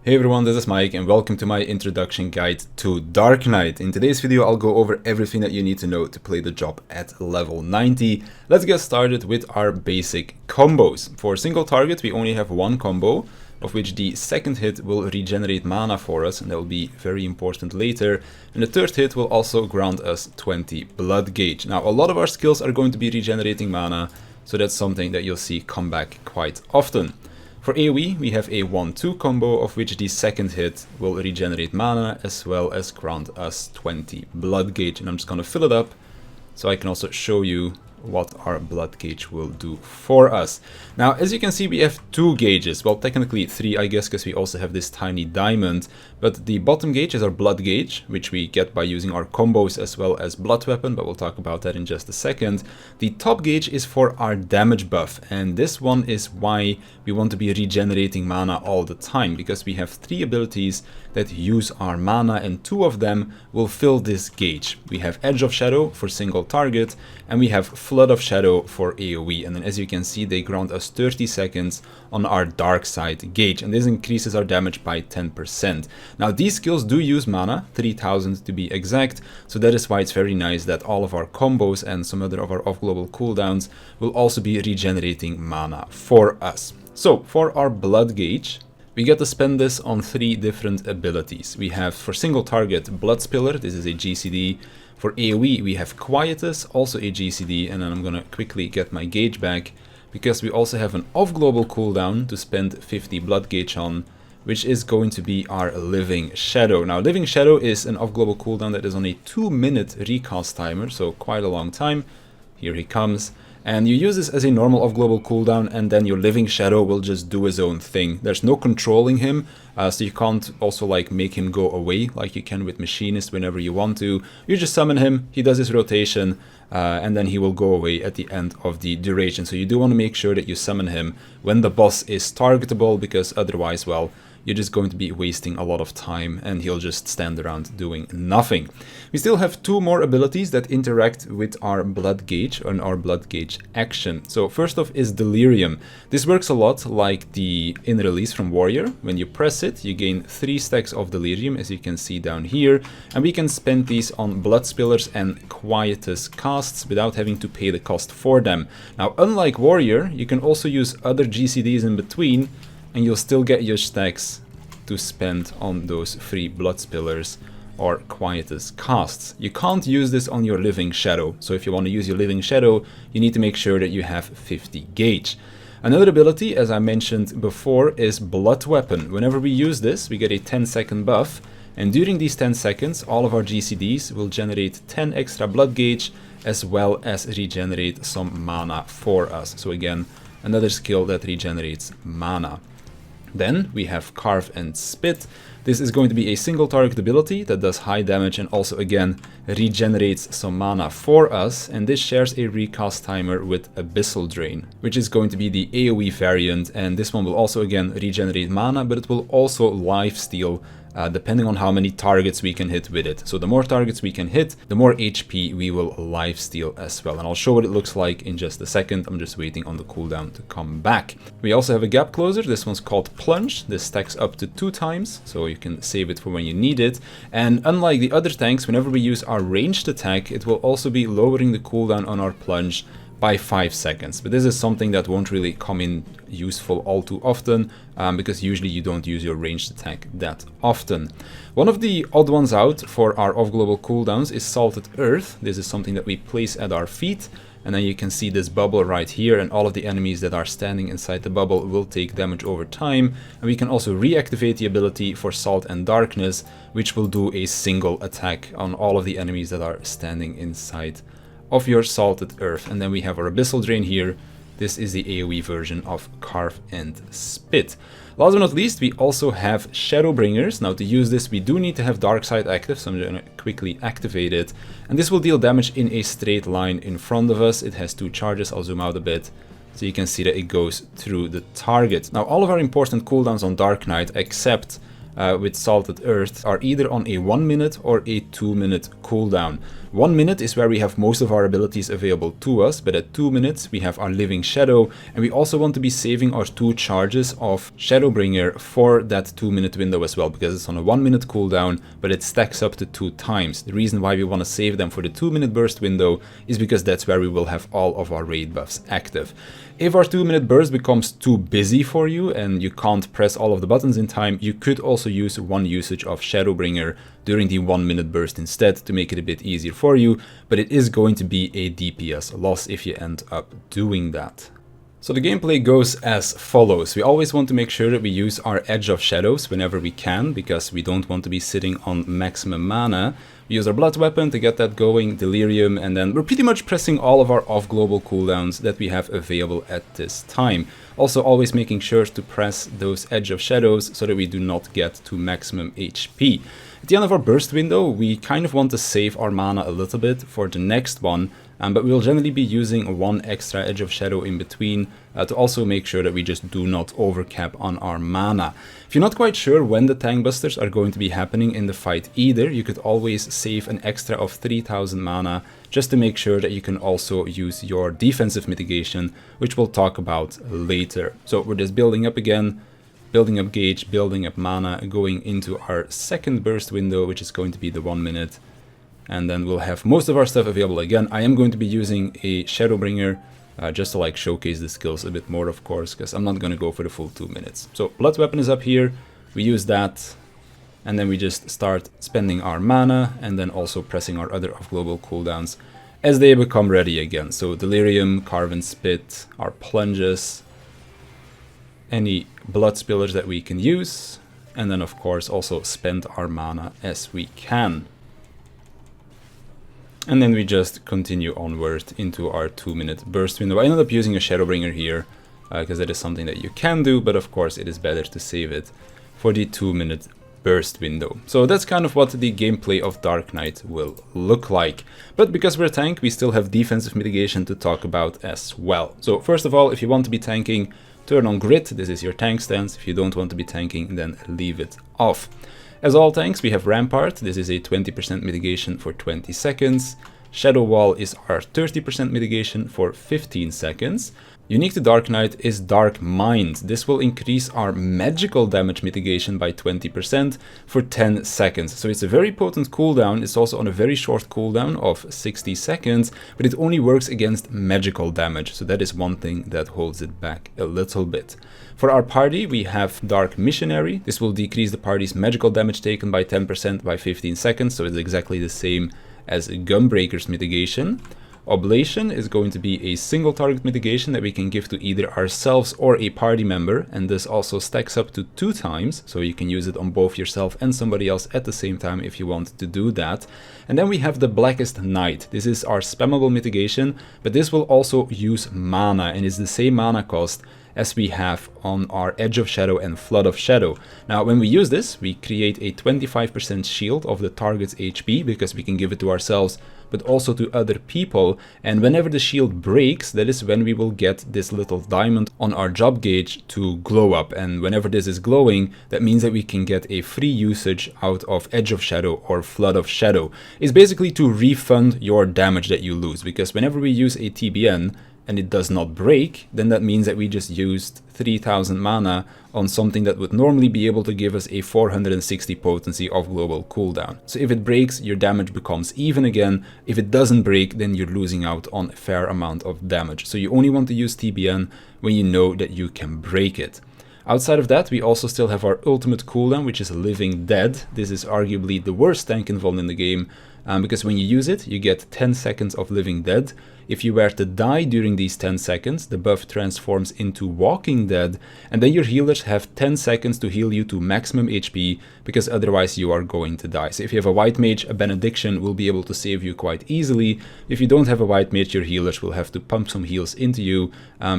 Hey everyone, this is Mike and welcome to my introduction guide to Dark Knight. In today's video I'll go over everything that you need to know to play the job at level 90. Let's get started with our basic combos. For single target we only have one combo, of which the second hit will regenerate mana for us, and that will be very important later. And the third hit will also grant us 20 blood gauge. Now a lot of our skills are going to be regenerating mana, so that's something that you'll see come back quite often. For AoE, we have a 1-2 combo, of which the second hit will regenerate mana as well as grant us 20 blood gauge. And I'm just going to fill it up so I can also show you what our blood gauge will do for us. Now, as you can see, we have 2 gauges. Well, technically 3, I guess, because we also have this tiny diamond. But the bottom gauge is our blood gauge, which we get by using our combos as well as blood weapon, but we'll talk about that in just a second. The top gauge is for our damage buff, and this one is why we want to be regenerating mana all the time, because we have 3 abilities that use our mana, and 2 of them will fill this gauge. We have Edge of Shadow for single target, and we have Flood of Shadow for AoE, and then as you can see they grant us 30 seconds on our Darkside gauge, and this increases our damage by 10%. Now these skills do use mana, 3000 to be exact, so that is why it's very nice that all of our combos and some other of our off-global cooldowns will also be regenerating mana for us. So for our blood gauge, we get to spend this on 3 different abilities. We have for single target Blood Spiller, this is a GCD. For AoE we have Quietus, also a GCD, and then I'm gonna quickly get my gauge back because we also have an off-global cooldown to spend 50 blood gauge on, which is going to be our Living Shadow. Now Living Shadow is an off-global cooldown that is on a 2-minute recast timer, so quite a long time. Here he comes. And you use this as a normal off-global cooldown, and then your Living Shadow will just do his own thing. There's no controlling him, so you can't also like make him go away like you can with Machinist whenever you want to. You just summon him, he does his rotation, and then he will go away at the end of the duration. So you do want to make sure that you summon him when the boss is targetable, because otherwise, well, you're just going to be wasting a lot of time and he'll just stand around doing nothing. We still have 2 more abilities that interact with our blood gauge and our blood gauge action. So first off is Delirium. This works a lot like the in release from Warrior. When you press it, you gain 3 stacks of Delirium, as you can see down here, and we can spend these on Blood Spillers and Quietus casts without having to pay the cost for them. Now unlike Warrior, you can also use other GCDs in between, and you'll still get your stacks to spend on those free Blood Spillers or Quietus casts. You can't use this on your Living Shadow, so if you want to use your Living Shadow, you need to make sure that you have 50 gauge. Another ability, as I mentioned before, is Blood Weapon. Whenever we use this, we get a 10-second buff, and during these 10 seconds, all of our GCDs will generate 10 extra blood gauge, as well as regenerate some mana for us. So again, another skill that regenerates mana. Then we have Carve and Spit. This is going to be a single target ability that does high damage and also again regenerates some mana for us, and this shares a recast timer with Abyssal Drain, which is going to be the AoE variant, and this one will also again regenerate mana, but it will also lifesteal depending on how many targets we can hit with it. So the more targets we can hit, the more HP we will lifesteal as well. And I'll show what it looks like in just a second. I'm just waiting on the cooldown to come back. We also have a gap closer. This one's called Plunge. This stacks up to 2 times, so you can save it for when you need it. And unlike the other tanks, whenever we use our ranged attack, it will also be lowering the cooldown on our Plunge by 5 seconds. But this is something that won't really come in useful all too often, because usually you don't use your ranged attack that often. One of the odd ones out for our off-global cooldowns is Salted Earth. This is something that we place at our feet, and then you can see this bubble right here, and all of the enemies that are standing inside the bubble will take damage over time. And we can also reactivate the ability for Salt and Darkness, which will do a single attack on all of the enemies that are standing inside of your Salted Earth. And then we have our Abyssal Drain here. This is the AoE version of Carve and Spit. Last but not least, we also have Shadowbringers. Now to use this, we do need to have Darkside active, so I'm going to quickly activate it. And this will deal damage in a straight line in front of us. It has 2 charges. I'll zoom out a bit so you can see that it goes through the target. Now all of our important cooldowns on Dark Knight, except with Salted Earth, are either on a 1-minute or a 2-minute cooldown. 1 minute is where we have most of our abilities available to us, but at 2 minutes we have our Living Shadow, and we also want to be saving our 2 charges of Shadowbringer for that 2-minute window as well, because it's on a 1-minute cooldown, but it stacks up to 2 times. The reason why we want to save them for the 2-minute burst window is because that's where we will have all of our raid buffs active. If our 2-minute burst becomes too busy for you and you can't press all of the buttons in time, you could also use 1 usage of Shadowbringer during the 1-minute burst instead to make it a bit easier for you, but it is going to be a DPS loss if you end up doing that. So the gameplay goes as follows. We always want to make sure that we use our Edge of Shadows whenever we can, because we don't want to be sitting on maximum mana. We use our Blood Weapon to get that going, Delirium, and then we're pretty much pressing all of our off-global cooldowns that we have available at this time. Also always making sure to press those Edge of Shadows so that we do not get to maximum HP. At the end of our burst window, we kind of want to save our mana a little bit for the next one, but we'll generally be using 1 extra Edge of Shadow in between to also make sure that we just do not overcap on our mana. If you're not quite sure when the tank busters are going to be happening in the fight either, you could always save an extra of 3000 mana just to make sure that you can also use your defensive mitigation, which we'll talk about later. So we're just building up again, building up gauge, building up mana, going into our second burst window, which is going to be the 1 minute. And then we'll have most of our stuff available again. I am going to be using a Shadowbringer just to like showcase the skills a bit more, of course, because I'm not going to go for the full 2 minutes. So Blood Weapon is up here, we use that, and then we just start spending our mana and then also pressing our other off-global cooldowns as they become ready again. So Delirium, Carven Spit, our plunges, any blood spillers that we can use, and then of course also spend our mana as we can. And then we just continue onward into our 2-minute burst window. I ended up using a Shadowbringer here, because that is something that you can do, but of course it is better to save it for the 2-minute burst window. So that's kind of what the gameplay of Dark Knight will look like. But because we're a tank, we still have defensive mitigation to talk about as well. So first of all, if you want to be tanking, turn on Grit. This is your tank stance. If you don't want to be tanking, then leave it off. As all tanks, we have Rampart. This is a 20% mitigation for 20 seconds. Shadow Wall is our 30% mitigation for 15 seconds. Unique to Dark Knight is Dark Mind. This will increase our magical damage mitigation by 20% for 10 seconds. So it's a very potent cooldown. It's also on a very short cooldown of 60 seconds, but it only works against magical damage. So that is one thing that holds it back a little bit. For our party, we have Dark Missionary. This will decrease the party's magical damage taken by 10% by 15 seconds. So it's exactly the same as Gunbreaker's mitigation. Oblation is going to be a single target mitigation that we can give to either ourselves or a party member, and this also stacks up to 2 times, so you can use it on both yourself and somebody else at the same time if you want to do that. And then we have the Blackest Night. This is our spammable mitigation, but this will also use mana, and is the same mana cost as we have on our Edge of Shadow and Flood of Shadow. Now, when we use this, we create a 25% shield of the target's HP, because we can give it to ourselves, but also to other people. And whenever the shield breaks, that is when we will get this little diamond on our job gauge to glow up. And whenever this is glowing, that means that we can get a free usage out of Edge of Shadow or Flood of Shadow. It's basically to refund your damage that you lose, because whenever we use a TBN, and it does not break, then that means that we just used 3000 mana on something that would normally be able to give us a 460 potency of global cooldown. So if it breaks, your damage becomes even again. If it doesn't break, then you're losing out on a fair amount of damage. So you only want to use TBN when you know that you can break it. Outside of that, we also still have our ultimate cooldown, which is Living Dead. This is arguably the worst tank involved in the game, because when you use it, you get 10 seconds of Living Dead. If you were to die during these 10 seconds, the buff transforms into Walking Dead, and then your healers have 10 seconds to heal you to maximum HP, because otherwise you are going to die. So if you have a White Mage, a Benediction will be able to save you quite easily. If you don't have a White Mage, your healers will have to pump some heals into you,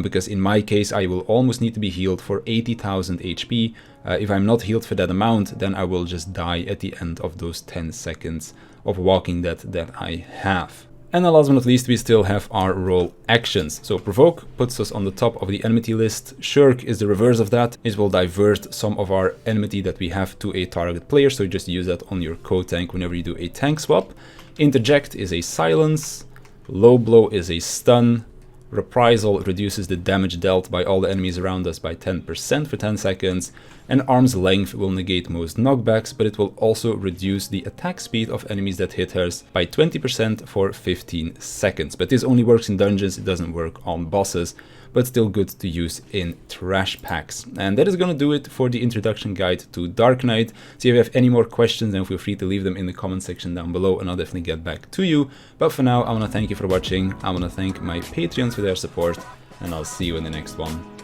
because in my case, I will almost need to be healed for 80,000 HP. If I'm not healed for that amount, then I will just die at the end of those 10 seconds of Walking Dead that I have. And then last but not least, we still have our role actions. So Provoke puts us on the top of the enmity list. Shirk is the reverse of that. It will divert some of our enmity that we have to a target player, so you just use that on your co-tank whenever you do a tank swap. Interject is a silence, low blow is a stun, reprisal reduces the damage dealt by all the enemies around us by 10% for 10 seconds, and arm's length will negate most knockbacks, but it will also reduce the attack speed of enemies that hit us by 20% for 15 seconds. But this only works in dungeons, it doesn't work on bosses, but still good to use in trash packs. And that is gonna do it for the introduction guide to Dark Knight. So if you have any more questions, then feel free to leave them in the comment section down below and I'll definitely get back to you. But for now, I wanna thank you for watching, I wanna thank my Patreons for their support, and I'll see you in the next one.